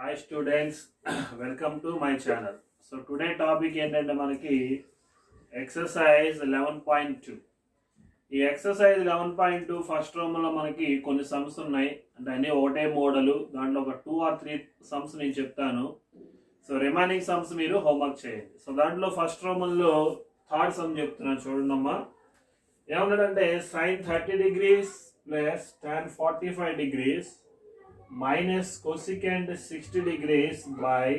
Hi students, welcome to my channel. So today topic ఏంటంటే మనకి exercise 11.2. ఈ exercise 11.2 first రోమ్లో మనకి కొన్ని సమ్స్ ఉన్నాయి. అంటే అన్నీ ఒకటే మోడలు, దాంట్లో ఒక 2 or 3 సమ్స్ నేను చెప్తాను. సో రిమైనింగ్ సమ్స్ మీరు హోంవర్క్ చేయండి. సో దాంట్లో ఫస్ట్ రోమ్లో థర్డ్ సమ్ చెప్తున్నాను చూడండి అమ్మా. ఏమన్నాడంటే sin 30 degrees plus tan 45 degrees minus cosecant 60 degrees by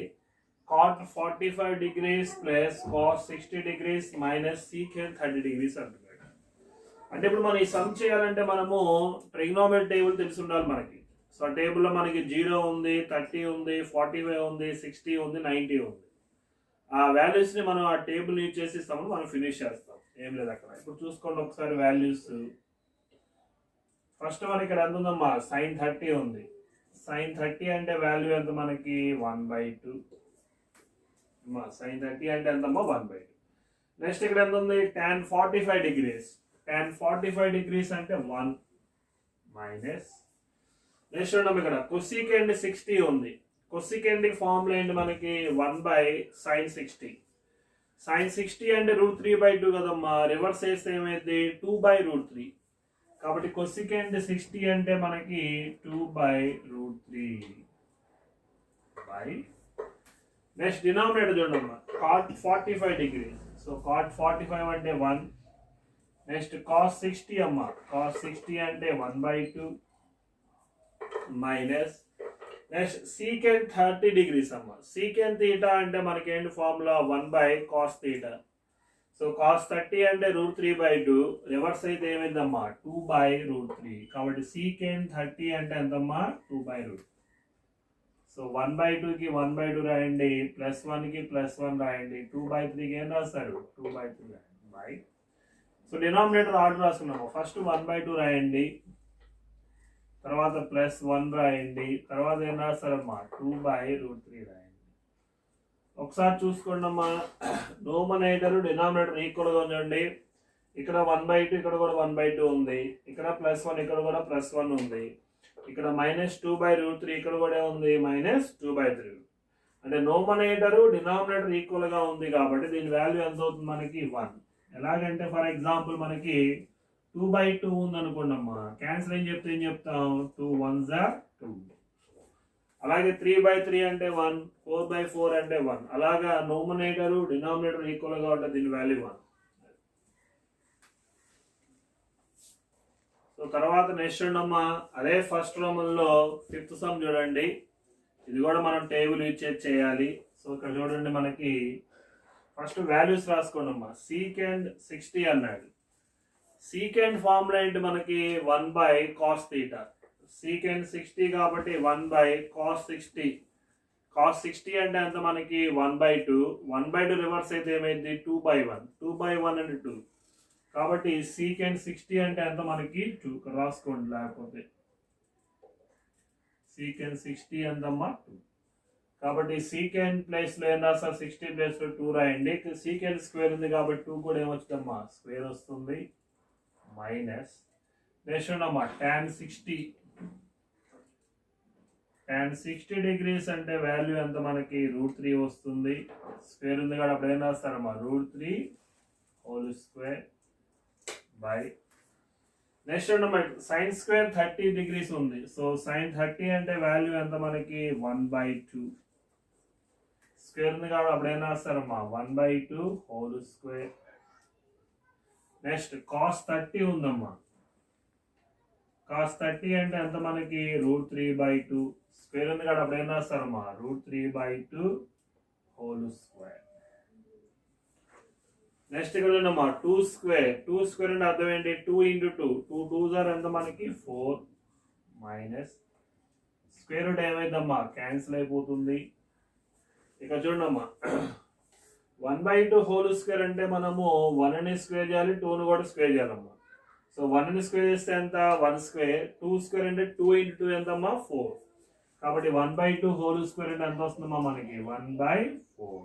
cot 45 degrees plus cos 60 degrees minus secant 30 degrees అంటున్నాడు. అంటే ఇప్పుడు మనం ఈ సమ్ చేయాలంటే మనము ట్రిగ్నోమెట్రీ టేబుల్ తెలిసి ఉండాలి మనకి. సో ఆ టేబుల్లో మనకి 0 ఉంది, 30 ఉంది, 45 ఉంది, 60 ఉంది, 90 ఉంది. ఆ వాల్యూస్ని మనం ఆ టేబుల్ యూజ్ చేసి ఇస్తాము, మనం ఫినిష్ చేస్తాం. ఏం లేదు అక్కడ. ఇప్పుడు చూసుకోండి ఒకసారి వాల్యూస్. ఫస్ట్ మనకి ఇక్కడ ఎంత ఉందమ్మా, sin 30 ఉంది. sin 30 అంటే వాల్యూ ఎంత మనకి 1/2. sin 30 అంటే ఎంతమ్మా 1/2. నెక్స్ట్ ఇక్కడ ఎంత ఉంది, tan 45 degrees. tan 45 degrees అంటే 1 మైనస్. నెక్స్ట్ ఉన్నాం ఇక్కడ cosecant 60 ఉంది. cosecant ఫార్ములా ఏంటి మనకి 1/sin 60. sin 60 అంటే √3/2 కదమ్మా. రివర్స్ చేస్తే ఏమైంది 2/√3. కాబట్టి cosecant 60 అంటే మనకి 2/√3 బై. నెక్స్ట్ డినామినేటర్ చూడమ్మా, cot 45 degrees. సో cot 45 అంటే 1. నెక్స్ట్ cos 60 అమ్మా, cos 60 అంటే 1/2 మైనస్. నెక్స్ట్ secant 30 degrees అమ్మా. secant theta అంటే మనకి ఏంటి formula 1/cos theta. So cos 30 అంటే √3/2. రివర్స్ అయితే ఏమైందమ్మా 2/√3. కాబట్టి secant 30 అంటే ఎంతమ్మా 2/√3. సో 1/2కి 1/2 రాయండి, +1కి +1 రాయండి, 2/3కి ఏం రాస్తారు 2/3 రాయండి బై. సో డినామినేటర్ ఆర్డర్ రాసుకున్నాము. ఫస్ట్ 1/2 రాయండి, తర్వాత +1 రాయండి, తర్వాత ఏం రాస్తారమ్మా 2/√3 రాయండి. ఒకసారి చూసుకోండి అమ్మా, నోమనేటర్ డినామినేటర్ ఈక్వల్గా ఉందండి. ఇక్కడ 1/2, ఇక్కడ కూడా 1/2 ఉంది, ఇక్కడ +1, ఇక్కడ కూడా +1 ఉంది, ఇక్కడ -2/√3, ఇక్కడ కూడా ఉంది -2/3. అంటే నోమనేటర్ డినామినేటర్ ఈక్వల్గా ఉంది కాబట్టి దీని వాల్యూ ఎంత అవుతుంది మనకి 1. ఎలాగంటే ఫర్ ఎగ్జాంపుల్ మనకి 2/2 ఉంది అనుకోండి అమ్మా, క్యాన్సిల్ ఏం చెప్తాం 2 1s are 2. అలాగే 3/3 అంటే 1, 4/4 అంటే 1. అలాగా నోమినేటర్ డినామినేటర్ ఈక్వల్ గా ఉంటుంది, దీని వాల్యూ 1. సో తర్వాత నెక్స్ట్ ఉండమ్మా, అదే ఫస్ట్ రోమన్లో 5th సమ్ చూడండి. ఇది కూడా మనం టేబుల్ యూజ్ చేయాలి. సో ఇక్కడ చూడండి మనకి ఫస్ట్ వాల్యూస్ రాసుకోండి అమ్మా. secant 60 అన్నాడు. secant ఫార్ములా ఏంటి మనకి 1/cos theta. secant 60 కాబట్టి 1/cos 60. cos 60 అంటే అంత మనకి 1/2. 1/2 రివర్స్ అయితే ఏమైంది 2/1. 2/1 అంటే 2. కాబట్టి secant 60 అంటే అంత మనకి 2. రాసుకోండి, లేకపోతే secant 60 ఎంతమ్మా 2. కాబట్టి secant ప్లేస్ లో ఏం రాస్తారు 60 ప్లేస్ లో 2 రాయండి. secant స్క్వేర్ ఉంది కాబట్టి 2 కూడా ఏమొస్తుందమ్మా స్క్వేర్ వస్తుంది మైనస్. నెక్స్ట్ అమ్మా tan 60. tan 60 degrees అంటే వాల్యూ ఎంత మనకి √3 వస్తుంది. స్క్వేర్ ఉంది కాబట్టి అప్పుడు ఏం రాస్తారమ్మా √3 హోల్ స్క్వేర్ బై. నెక్స్ట్ అన్నమాట sin స్క్వేర్ 30 degrees ఉంది. సో sin 30 అంటే వాల్యూ ఎంత మనకి 1/2. స్క్వేర్ ఉంది కాబట్టి అప్పుడు ఏం రాస్తారమ్మా 1/2 హోల్ స్క్వేర్. నెక్స్ట్ cos 30 ఉందమ్మా. cos 30 అంటే ఎంత మనకి √3/2. స్క్వేర్ ఉంది కాబట్టి అప్పుడు ఏం రాస్తారమ్మా √3/2 హోల్ స్క్వేర్. నెక్స్ట్ ఇక్కడ ఉన్నమ్మా 2 స్క్వేర్. 2 స్క్వేర్ అంటే అర్థం ఏంటి 2 × 2. 2 2s are ఎంత మనకి 4 మైనస్. స్క్వేర్ రూట్ ఏమైందమ్మా క్యాన్సిల్ అయిపోతుంది. ఇక చూడమ్మా 1/2 హోల్ స్క్వేర్ అంటే మనము 1ని స్క్వేర్ చేయాలి, 2ని కూడా స్క్వేర్ చేయాలమ్మా. సో 1ని స్క్వేర్ చేస్తే ఎంత 1 స్క్వేర్. 2 స్క్వేర్ అంటే 2 × 2 ఎంతమ్మా 4. కాబట్టి 1/2 హోల్ స్క్వేర్ అంటే ఎంత వస్తుందమ్మా మనకి 1/4.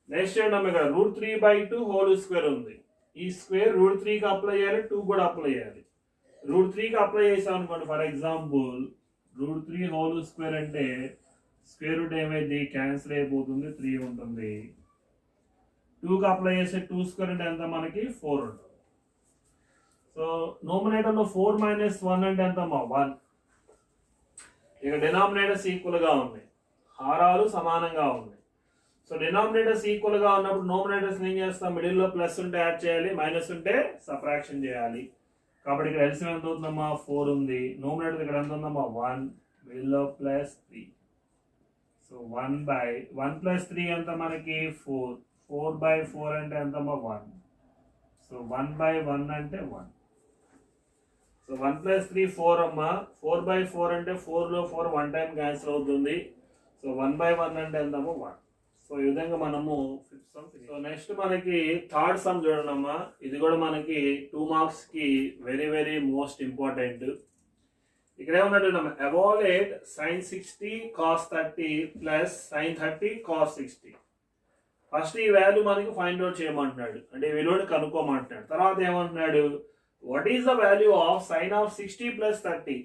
నెక్స్ట్ ఏంటమ్మా ఇక్కడ √3/2 హోల్ స్క్వేర్ ఉంది. ఈ స్క్వేర్ √3కి అప్లై చేయాలి, 2 కూడా అప్లై చేయాలి. √3కి అప్లై చేసాం అనుకోండి, ఫర్ ఎగ్జాంపుల్ √3 హోల్ స్క్వేర్ అంటే స్క్వేర్ రూట్ ఏమైంది క్యాన్సిల్ అయిపోతుంది 3 ఉంటుంది 2కి అప్లై చేస్తే 2 స్క్వేర్ అంటే ఎంత మనకి 4 ఉంటుంది సో నోమినేటర్లో 4 మైనస్ 1 అంటే ఎంత 1 ఇక డినామినేటర్స్ ఈక్వల్గా ఉన్నాయి హారాలు సమానంగా ఉన్నాయి సో డినామినేటర్స్ ఈక్వల్గా ఉన్నప్పుడు నోమినేటర్స్ ఏం చేస్తాం మిడిల్లో ప్లస్ ఉంటే యాడ్ చేయాలి మైనస్ ఉంటే సబ్ట్రాక్షన్ చేయాలి కాబట్టి ఇక్కడ ఎల్సిఎం ఎంత అవుతుందమ్మా 4 ఉంది నోమినేటర్ ఇక్కడ ఎంత ఉందమ్మా 1 మిడిల్లో ప్లస్ 3 సో 1 ప్లస్ 3 ఎంత మనకి 4 అంటే ఎంతమ్మా 1 సో 1/1 అంటే 1 సో 1 ప్లస్ 3 4 అమ్మా 4/4 అంటే 4లో 4 1 టైం క్యాన్సిల్ అవుతుంది సో 1/1 అంటే ఎంతమ్మా 1 సో ఈ విధంగా మనము ఫిఫ్త్ సమ్ సో నెక్స్ట్ మనకి థర్డ్ సమ్ చూడండి అమ్మా ఇది కూడా మనకి 2 మార్క్స్ కి వెరీ వెరీ మోస్ట్ ఇంపార్టెంట్ ఇక్కడ ఏమన్నట్టు evaluate sin 60 cos 30 plus sin 30 cos 60 first ఈ వాల్యూ మనకి ఫైండ్ అవుట్ చేయమంటున్నాడు అంటే విలువని కనుక్కోమంటున్నాడు తర్వాత ఏమంటున్నాడు what is the value of sin of 60 plus 30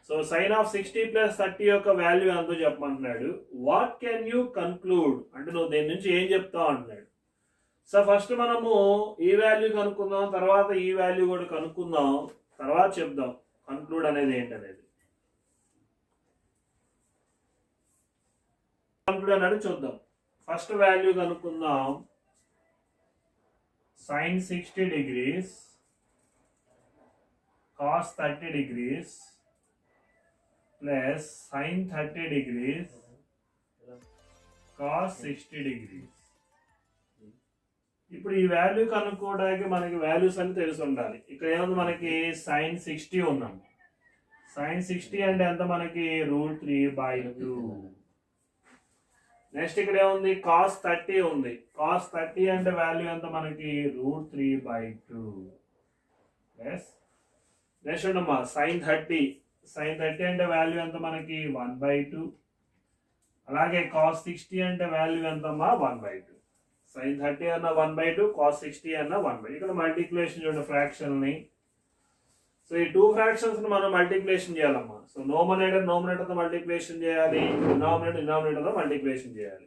so sin of 60 plus 30 యొక్క వాల్యూ ఎంతో చెప్పమంటున్నాడు వాట్ కెన్ యూ కన్క్లూడ్ అంటే నువ్వు దేని నుంచి ఏం చెప్తావు అంటున్నాడు సో ఫస్ట్ మనము ఈ వాల్యూ కనుక్కుందాం తర్వాత ఈ వాల్యూ కూడా కనుక్కుందాం తర్వాత చెప్దాం కన్క్లూడ్ అనేది ఏంటనేది కన్క్లూడ్ అనేది చూద్దాం ఫస్ట్ వాల్యూ కనుక్కుందాం sin 60 degrees cos 30 degrees plus sin 30 degrees cos 60 degrees ఇప్పుడు ఈ వాల్యూ కనుక్కోవడానికి మనకి వాల్యూస్ అని తెలిసి ఉండాలి ఇక్కడ ఏముంది మనకి sin 60 ఉన్నాం sin 60 అంటే ఎంత మనకి √3/2 నెక్స్ట్ ఇక్కడ ఏముంది cos 30 ఉంది cos 30 అంటే వాల్యూ ఎంత మనకి √3/2 ప్లస్ నెక్స్ట్ ఉండమ్మా sin 30 అంటే వాల్యూ ఎంత మనకి 1/2 అలాగే cos 60 అంటే వాల్యూ ఎంతమ్మా 1/2 sin 30 అన్న 1/2 cos 60 అన్న 1/2 ఇక్కడ మల్టిప్లికేషన్ చూడండి ఫ్రాక్షన్ ని సో ఈ 2 ఫ్రాక్షన్స్ ని మనం మల్టిప్లికేషన్ చేయాలమ్మా సో నోమినేటర్ తో మల్టిప్లికేషన్ చేయాలి డినామినేటర్ తో మల్టిప్లికేషన్ చేయాలి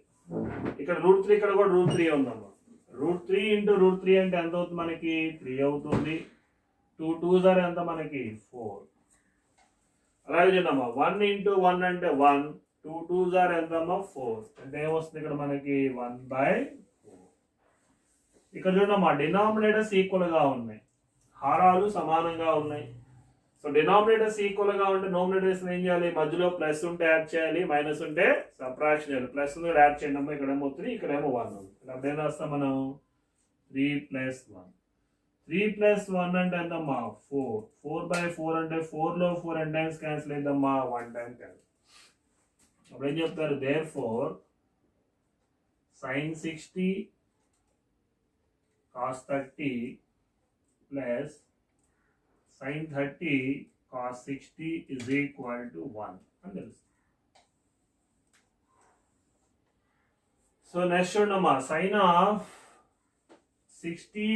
ఇక్కడ √3 ఇక్కడ కూడా √3 ఉందమ్మా √3 ఇంటూ √3 అంటే ఎంత అవుతుంది మనకి 3 అవుతుంది 2 2s are ఎంత మనకి 4 అలాగే చూడమ్మా 1 ఇంటూ 1 అంటే 1 2 2s are ఎంతమ్మా 4 అంటే ఏమొస్తుంది ఇక్కడ మనకి 1/4 ఇక్కడ చూడమ్మా డినామినేటర్స్ ఈక్వల్ గా ఉన్నాయి హారాలు సమానంగా ఉన్నాయి సో డినామినేటర్స్ ఈక్వల్ గా ఉంటే నోమినేటర్స్ ఏం చేయాలి మధ్యలో ప్లస్ ఉంటే యాడ్ చేయాలి మైనస్ ఉంటే సబ్ట్రాక్షన్ చేయాలి ప్లస్ ఉంది యాడ్ చేయండి అమ్మా ఇక్కడేమో 3 ఇక్కడేమో 1 ఉంది ఇక్కడ అప్పుడు ఏం రాస్తాం మనం 3 + 1 3 + 1 అంటే ఎంతమ్మా 4 4/4 అంటే 4లో 4 n టైమ్స్ క్యాన్సిల్ అయిందమ్మా 1 టైం క్యాన్సిల్ అప్పుడు ఏం చెప్తారు therefore sin 60 cos 30 plus sin 30 cos 60 is equal to 1 అని తెలుసు సో నెక్స్ట్ చూడమ్మా sin ఆఫ్ 60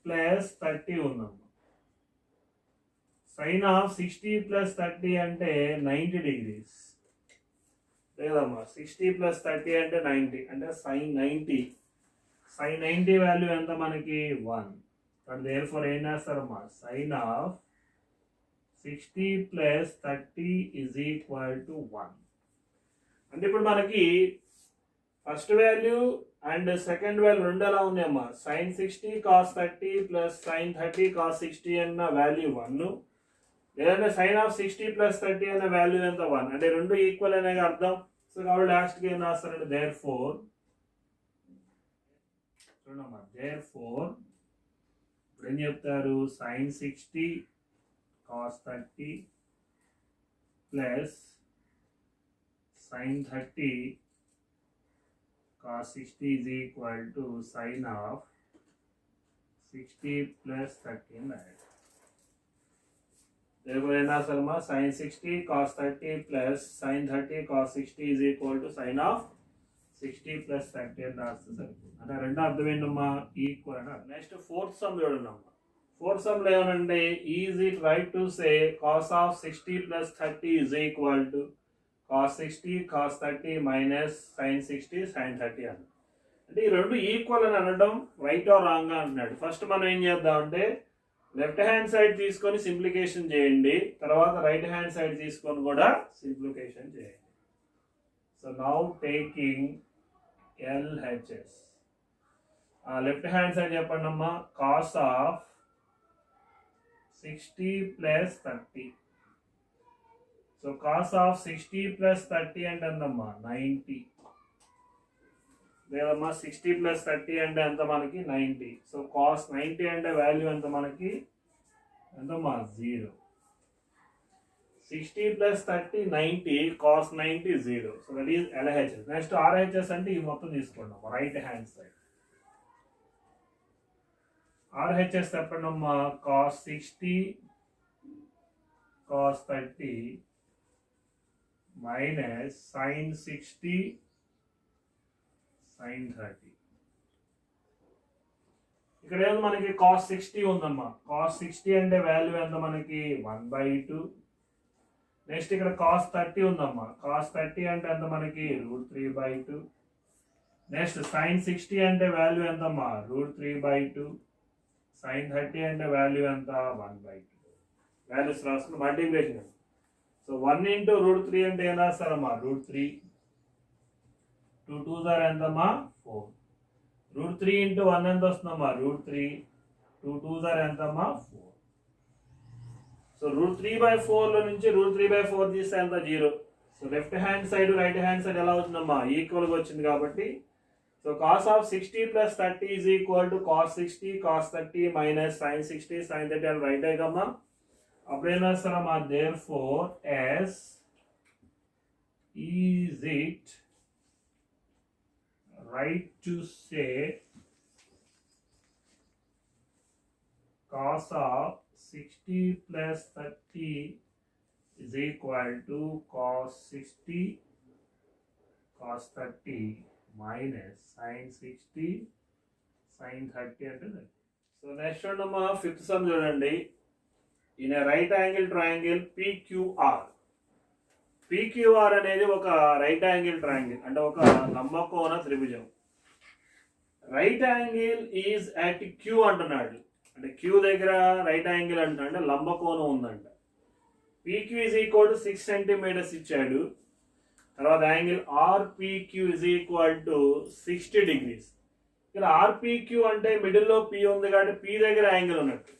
ప్లస్ 30 ఉందమ్మా sin ఆఫ్ 60 ప్లస్ 30 అంటే 90 డిగ్రీస్ లేదమ్మా 60 ప్లస్ 30 అంటే 90 అంటే sin 90 వాల్యూ ఎంత మనకి 1 but therefore ఏం చేస్తారమ్మా sin of 60 plus 30 is equal to 1 అంటే ఇప్పుడు మనకి first value and second value రెండు ఎలా ఉన్నాయమ్మా sin 60 cos 30 plus sin 30 cos 60 అన్న వాల్యూ 1 లేదంటే sin ఆఫ్ 60 ప్లస్ 30 అన్న వాల్యూ ఎంత 1 అంటే రెండు ఈక్వల్ అనే అర్థం సో కాబట్టి లాస్ట్కి ఏం రాస్తారంటే therefore చూడమ్మా therefore ఇప్పుడు ఏం చెప్తారు sin 60 cos 30 plus sin 30 cos 60 is equal to sin of 60 plus 30 and that. Therefore, in our sin 60 cos 30 plus sin 30 cos 60 is equal to sin of 60 plus 30 and that's the circle. And రెండు అర్థమైందమ్మా equal అన్న next fourth sum చూడండమ్మా fourth sum లో ఏమనంటే is it right to say cos of 60 plus 30 is equal to cos 60 cos 30 minus sine 60 sine 30 అన్న. అంటే ఈ రెండు ఈక్వల్ అని అనడం రైట్ ఆర్ రాంగ్ అంటున్నాడు. ఫస్ట్ మనం ఏం చేద్దామంటే లెఫ్ట్ హ్యాండ్ సైడ్ తీసుకొని సింప్లికేషన్ చేయండి, తర్వాత రైట్ హ్యాండ్ సైడ్ తీసుకొని కూడా సింప్లికేషన్ చేయండి. So now taking LHS. Left hand side చెప్పండి అమ్మా. Cos of 60 plus 30. So cos of 60 plus 30 అంటే ఎంతమ్మా 90. లేదమ్మా 60 ప్లస్ 30 అంటే ఎంత మనకి 90. సో కాస్ 90 అంటే వాల్యూ ఎంత మనకి ఎంతమ్మా 0. 60 plus 30 90, cos 90 0. So that is LHS. Next RHS అంటే ఈ మొత్తం తీసుకున్నాం రైట్ హ్యాండ్ సైడ్. RHS చెప్పండి అమ్మా. Cos 60 cos 30 minus sine 60 sine 30. ఇక్కడ ఏదో మనకి కాస్ 60 ఉందమ్మా. కాస్ 60 అంటే వాల్యూ ఎంత మనకి 1/2. నెక్స్ట్ ఇక్కడ కాస్ 30 ఉందమ్మా. కాస్ 30 అంటే ఎంత మనకి √3/2. నెక్స్ట్ సైన్ 60 అంటే వాల్యూ ఎంతమ్మా √3/2. సైన్ 30 అంటే వాల్యూ ఎంత 1/2. వాల్యూస్ రాసుకుని మల్టిప్లికేషన్. సో 1 ఇంటూ √3 అంటే ఏం రాస్తారమ్మా √3. 2 2s are ఎంతమ్మా 4. √3 ఇంటూ 1 ఎంత వస్తుందమ్మా √3. 2 2s are ఎంతమ్మా 4. సో √3/4 లో నుంచి √3/4 తీస్తే ఎంత 0. So left hand side right hand side ఎలా అవుతుందమ్మా ఈక్వల్గా వచ్చింది కాబట్టి. So cos of 60 plus 30 is equal to cos 60 cos 30 minus sine 60 sine 30 అని రైట్ అయ్యమ్మా. అప్పుడు ఏం రాస్తారమ్మా దేర్ ఫోర్ ఎస్ is it right to say cos of 60 plus 30 is equal to cos 60 cos 30 minus sin 60 sin 30 అంటే. So next అమ్మా fifth sum చూడండి. In a right angle triangle PQR. PQR అనేది ఒక రైట్ యాంగిల్ ట్రయాంగిల్ అంటే ఒక లంబకోణ త్రిభుజం. Right angle is at Q అంటున్నాడు. అంటే Q దగ్గర రైట్ యాంగిల్ అంటే లంబకోణం ఉందంట. PQ is equal to 6 centimetres ఇచ్చాడు. తర్వాత angle RPQ is equal to 60 degrees. ఇక్కడ RPQ అంటే మిడిల్లో P ఉంది కాబట్టి P దగ్గర యాంగిల్ ఉన్నట్టు.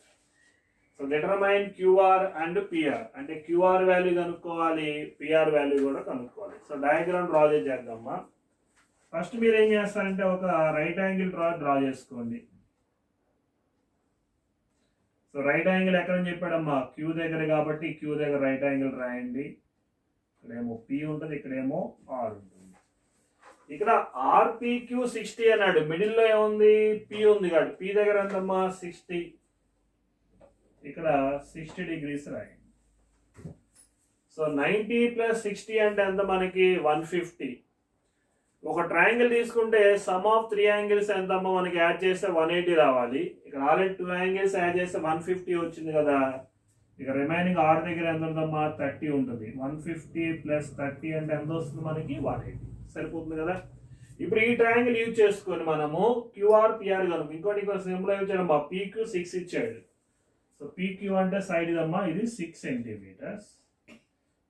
So determine QR and PR అంటే QR వాల్యూ కనుక్కోవాలి, PR వాల్యూ కూడా కనుక్కోవాలి. సో డయాగ్రామ్ డ్రా చేద్దామా. ఫస్ట్ మీరు ఏం చేస్తారంటే ఒక రైట్ యాంగిల్ డ్రా చేసుకోండి. సో రైట్ యాంగిల్ ఎక్కడని చెప్పాడమ్మా Q దగ్గర కాబట్టి Q దగ్గర రైట్ యాంగిల్ రాయండి. ఇక్కడేమో P ఉంటుంది, ఇక్కడేమో R ఉంటుంది. ఇక్కడ RPQ 60 అన్నాడు. మిడిల్లో ఏముంది P ఉంది కాబట్టి P దగ్గర ఎంతమ్మా 60. ఇక్కడ 60 degrees రాయండి. సో 90 ప్లస్ 60 అంటే ఎంత మనకి 150. ఒక ట్రయాంగిల్ తీసుకుంటే సమ్ ఆఫ్ 3 యాంగిల్స్ ఎంతమ్మా మనకి యాడ్ చేస్తే 180 రావాలి. ఇక్కడ ఆల్రెడీ 2 యాంగిల్స్ యాడ్ చేస్తే 150 వచ్చింది కదా. ఇక రిమైనింగ్ R దగ్గర ఎంత ఉందమ్మా 30 ఉంటుంది. 150 ప్లస్ 30 అంటే ఎంత వస్తుంది మనకి 180. సరిపోతుంది కదా. ఇప్పుడు ఈ ట్రయాంగిల్ యూజ్ చేసుకొని మనము QR PR కనుక ఇంకో సింపుల్ ఇచ్చాడమ్మా PQ 6 ఇచ్చాడు. సో PQ అంటే సైడ్ ఇదమ్మా ఇది 6 సెంటీమీటర్స్.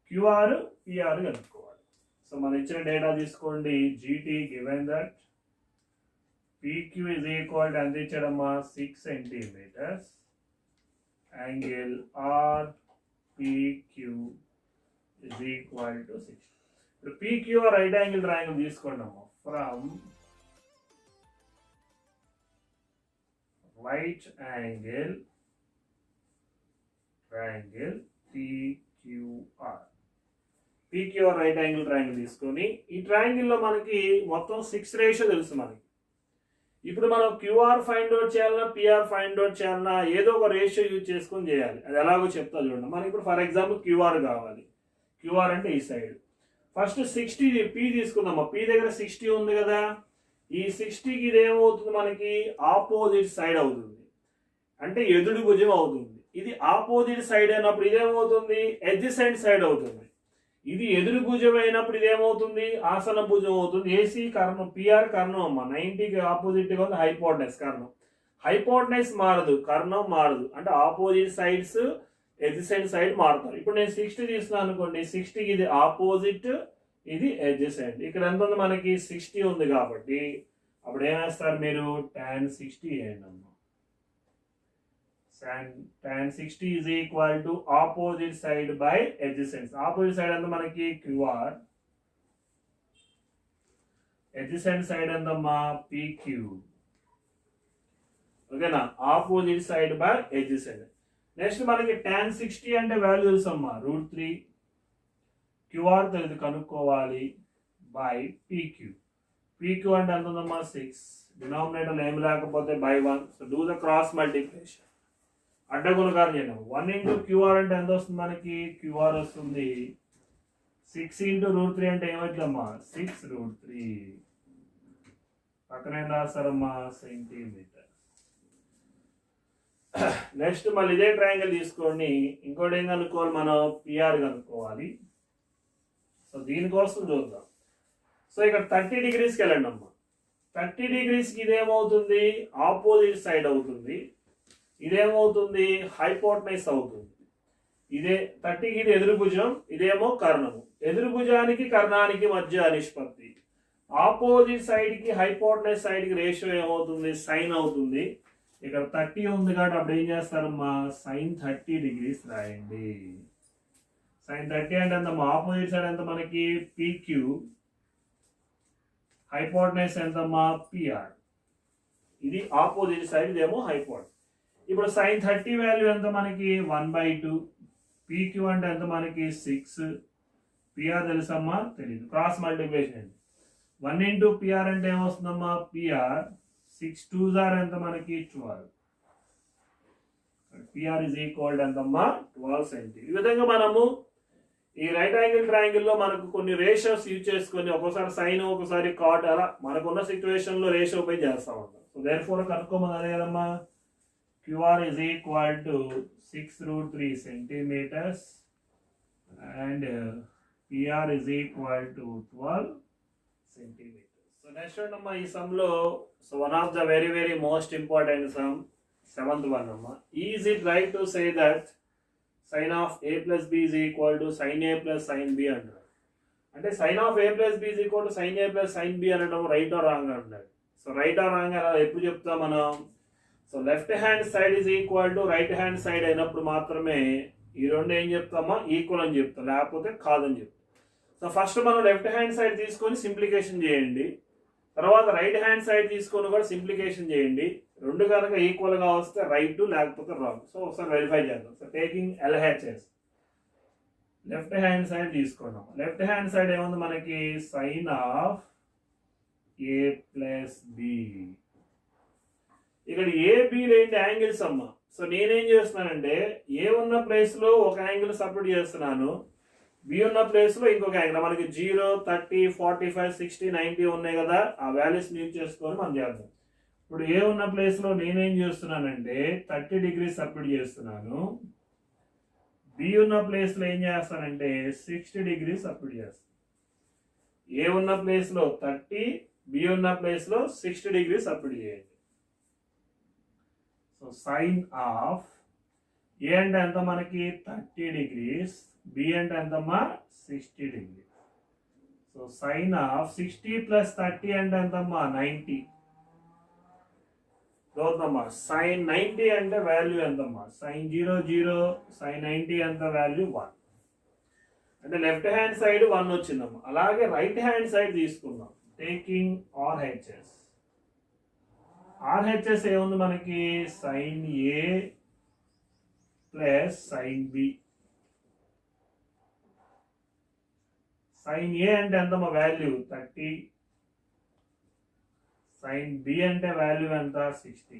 QR PR కనుక్కోవాలి. సో మనం ఇచ్చిన డేటా తీసుకోండి. GT given that PQ is equal to ఎంత ఇచ్చాడమ్మా 6 centimetres. Angle RPQ is equal to 6. ఇప్పుడు PQ రైట్ యాంగిల్ ట్రయాంగిల్ తీసుకోండి అమ్మా. From right angle triangle PQR. PQR right angle triangle తీసుకొని ఈ ట్రయాంగిల్లో మనకి మొత్తం 6 రేషియో తెలుసు మనకి. ఇప్పుడు మనం QR ఫైండ్ అవుట్ చేయాలన్నా PR ఫైండ్ అవుట్ చేయాలన్నా ఏదో ఒక రేషియో యూజ్ చేసుకొని చేయాలి. అది ఎలాగో చెప్తా చూడండి. మనకి ఇప్పుడు ఫర్ ఎగ్జాంపుల్ QR కావాలి. QR అంటే ఈ సైడ్. ఫస్ట్ 60 P తీసుకుందామా. P దగ్గర 60 ఉంది కదా. ఈ 60కి ఇదేమవుతుంది మనకి ఆపోజిట్ సైడ్ అవుతుంది, అంటే ఎదురు భుజం అవుతుంది. ఇది ఆపోజిట్ సైడ్ అయినప్పుడు ఇదేమవుతుంది అడ్జసెంట్ సైడ్ అవుతుంది. ఇది ఎదురు భుజం అయినప్పుడు ఇది ఏమవుతుంది, ఆసన భుజం అవుతుంది. ఏసీ కర్ణం, పిఆర్ కర్ణం అమ్మ, 90కి ఆపోజిట్ గా ఉంది హైపోటనస్ కర్ణం. హైపోటనస్ మారదు, కర్ణం మారదు. అంటే ఆపోజిట్ సైడ్స్ ఎడ్జసెంట్ సైడ్ మారుతారు. ఇప్పుడు నేను 60 తీసుకున్నాను అనుకోండి, 60కి ఇది ఆపోజిట్, ఇది ఎడ్జసెంట్. ఇక్కడ ఎంత ఉంది మనకి 60 ఉంది కాబట్టి అప్పుడు ఏం వేస్తారు మీరు, tan 60 వేయండి అమ్మ. tan 60 is equal to opposite side by adjacent. Opposite side ఎంత మనకి QR, adjacent side ఎంతమ్మా PQ. ఓకేనా, opposite side by adjacent. Next మనకి tan 60 అంటే వాల్యూ తెలుసమ్మా, √3. QR తెలియదు, కనుక్కోవాలి, బై PQ. PQ అంటే ఎంత ఉందమ్మా 6. డినామినేటర్ ఏం లేకపోతే by 1. So do the cross multiplication, అడ్డగుణకారం చేయడం. 1 into QR అంటే ఎంత వస్తుంది మనకి, QR వస్తుంది 6 into √3 అంటే ఏమవుతుందమ్మా 6√3. పక్కన ఏం రాస్తారమ్మా, సెంటీమీటర్. నెక్స్ట్ మళ్ళీ ఇదే ట్రయాంగిల్ తీసుకోండి, ఇంకోటి ఏం కనుక్కోవాలి మనం, పిఆర్ కనుక్కోవాలి. సో దీనికోసం చూద్దాం. సో ఇక్కడ 30 degreesకి వెళ్ళండి అమ్మా. 30 degreesకి ఇదేమవుతుంది, ఆపోజిట్ సైడ్ అవుతుంది. ఇదేమవుతుంది, హైపోటనస్ అవుతుంది. ఇదే 30కి ఇది ఎదురు భుజం, ఇదేమో కర్ణము. ఎదురు భుజానికి కర్ణానికి మధ్య నిష్పత్తి. ఆపోజిట్ సైడ్ కి హైపోటనస్ సైడ్ కి రేషియో ఏమవుతుంది, సైన్ అవుతుంది. ఇక్కడ 30 ఉంది కాబట్టి అప్పుడు ఏం చేస్తారమ్మా, sin 30 degrees రాయండి. sin 30 అంటే ఎంతమ్మా, ఆపోజిట్ సైడ్ ఎంత మనకి PQ, హైపోటనస్ ఎంతమ్మా PR. ఇది ఆపోజిట్ సైడ్, ఇదేమో హైపోటనస్. ఇప్పుడు sin 30 వాల్యూ ఎంత మనకి 1/2. PQ అంటే ఎంత మనకి 6. PR తెలుసమ్మా, తెలియదు. క్రాస్ మల్టిప్లికేషన్ 1 into PR అంటే ఏమొస్తుందమ్మా, PR 6 2s are ఎంత మనకి 12. PR is equal to ఎంతమ్మా 12 cm. ఈ విధంగా మనము ఈ రైట్ యాంగిల్ ట్రయాంగిల్ లో మనకు కొన్ని రేషియోస్ యూజ్ చేసుకొని ఒక్కోసారి సైన్ ఒకసారి కాట్ అలా మనకున్న సిచ్యువేషన్ లో రేషియో పై చేస్తా ఉంటాం. సో దేర్ ఫోర్ కనుక్కోమని అదే కదమ్మా, QR is equal to 6√3 centimeters and PR is equal to 12 centimeters. So next one అమ్మా ఈ సమ్ లో, so one of the very most important sum, 7th one అమ్మా. Is it right to say that sin of a plus b is equal to sin a plus sin b అంటారు. అంటే sin of a plus b is equal to sin a plus sin b అనడం right or wrong అంటారు. So right or wrong అలా ఎప్పుడు చెప్తాం మనం, so left hand side is equal to right hand side అయినప్పుడు మాత్రమే ఈ రెండు ఏం చెప్తామా, ఈక్వల్ అని చెప్తాం, లేకపోతే కాదని చెప్తాం. సో ఫస్ట్ మనం లెఫ్ట్ హ్యాండ్ సైడ్ తీసుకొని సింప్లికేషన్ చేయండి, తర్వాత రైట్ హ్యాండ్ సైడ్ తీసుకొని కూడా సింప్లికేషన్ చేయండి. రెండు కనుక ఈక్వల్ గా వస్తే రైట్, లేకపోతే రాంగ్. సో ఒకసారి వెరిఫై చేద్దాం. So taking LHS, left hand side తీసుకున్నాం. లెఫ్ట్ హ్యాండ్ సైడ్ ఏముంది మనకి, sine of a plus B. ఇక్కడ AB లేని యాంగిల్స్ అమ్మ. సో నేనేం చేస్తున్నానంటే, ఏ ఉన్న ప్లేస్ లో ఒక యాంగిల్ సపరేట్ చేస్తున్నాను, బి ఉన్న ప్లేస్ లో ఇంకొక యాంగిల్. మనకి 0 30 45 60 90 ఉన్నాయి కదా, ఆ వాల్యూస్ యూజ్ చేసుకొని మనం చేద్దాం. ఇప్పుడు ఏ ఉన్న ప్లేస్ లో నేనేం చేస్తున్నానంటే 30 degrees సపరేట్ చేస్తున్నాను. బి ఉన్న ప్లేస్ లో ఏం చేస్తానంటే 60 degrees సపరేట్ చేస్తాను. ఏ ఉన్న ప్లేస్ లో 30, బి ఉన్న ప్లేస్ లో 60 degrees సపరేట్ చేయండి. సో సైన్ ఆఫ్ ఏ అంటే ఎంత మనకి 30 degrees, బి అంటే ఎంతమ్మా 60 degrees. So sine of 60 plus 30 అంటే ఎంతమ్మా 90. చూద్దామా, సైన్ 90 అంటే వాల్యూ ఎంతమ్మా, సైన్ 0 0, సైన్ 90 ఎంత వాల్యూ 1. అంటే లెఫ్ట్ హ్యాండ్ సైడ్ 1 వచ్చిందమ్మా. అలాగే రైట్ హ్యాండ్ సైడ్ తీసుకుందాం, టేకింగ్ RHS. RHS ఏముంది మనకి, sine A plus sine B. Sine A అంటే ఎంతమ్మా వాల్యూ 30, సైన్ B అంటే వాల్యూ ఎంత 60.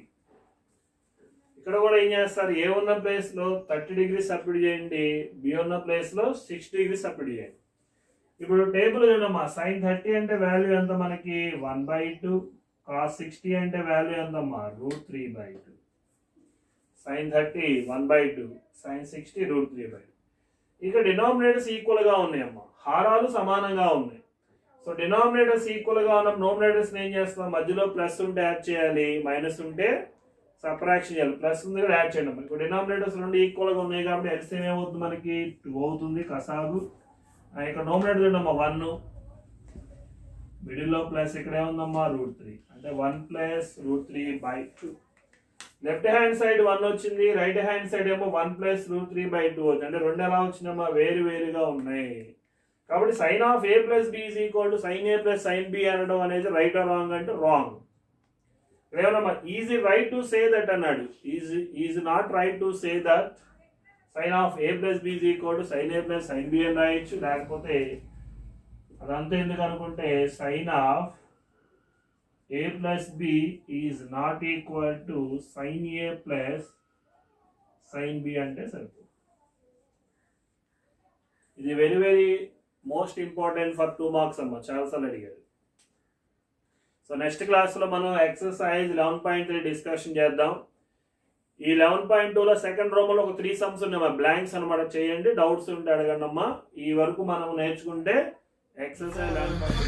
ఇక్కడ కూడా ఏం చేస్తారు, ఏ ఉన్న ప్లేస్ లో 30 degrees సపరేట్ చేయండి, బి ఉన్న ప్లేస్ లో 60 degrees సపరేట్ చేయండి. ఇప్పుడు టేబుల్ చూడమ్మా, సైన్ 30 అంటే వాల్యూ ఎంత మనకి 1/2, కాస్ 60 అంటే వాల్యూ ఎంతమ్మా √3/2. Sine 30 1/2, sine 60 √3/2. ఇక డినామినేటర్స్ ఈక్వల్గా ఉన్నాయమ్మా, హారాలు సమానంగా ఉన్నాయి. సో డినామినేటర్స్ ఈక్వల్గా ఉన్న నోమినేటర్స్ ఏం చేస్తాం, మధ్యలో ప్లస్ ఉంటే యాడ్ చేయాలి, మైనస్ ఉంటే సబ్ట్రాక్షన్ చేయాలి. ప్లస్ ఉంది కూడా యాడ్ చేయండి. ఇప్పుడు డినామినేటర్స్ రెండు ఈక్వల్గా ఉన్నాయి కాబట్టి ఎల్సిఎం ఏమవుతుంది, మనకి 2 అవుతుంది. కసాగు ఇక్కడ నోమినేటర్ చూడమ్మా 1, మిడిల్లో ప్లస్ ఇక్కడ ఏముందమ్మా √3, అంటే 1 + √3/2. లెఫ్ట్ హ్యాండ్ సైడ్ 1 వచ్చింది, రైట్ హ్యాండ్ సైడ్ ఏమో 1 + √3/2 వచ్చింది. అంటే రెండు ఎలా వచ్చిందమ్మా, వేరుగా ఉన్నాయి. కాబట్టి sin of a + b is equal to sin a + sin b అనడం అనేది రైట్ ఆర్ రాంగ్ అంటే రాంగ్. ఏమన్నా is it right to say that అన్నాడు, is not right to say that sin of a + b is equal to sin a + sin b అని రాయొచ్చు. లేకపోతే అదంతా ఎందుకు అనుకుంటే sin of a + b is not equal to sin a + sin b అంటే సరిపోతుంది. ఇది very most important for 2 marks అమ్మ, చాలాసార్లు అడిగారు. సో నెక్స్ట్ క్లాస్లో మనం ఎక్సర్సైజ్ 11.3 డిస్కషన్ చేద్దాం. ఈ 11.2లో సెకండ్ రోమలో ఒక 3 సమ్స్ ఉన్నాయి, బ్లాంక్స్ అనమాట. చేయండి, డౌట్స్ ఉంటే అడగండి అమ్మా. ఈ వరకు మనం నేర్చుకుంటే ఎక్సర్సైజ్ 11.3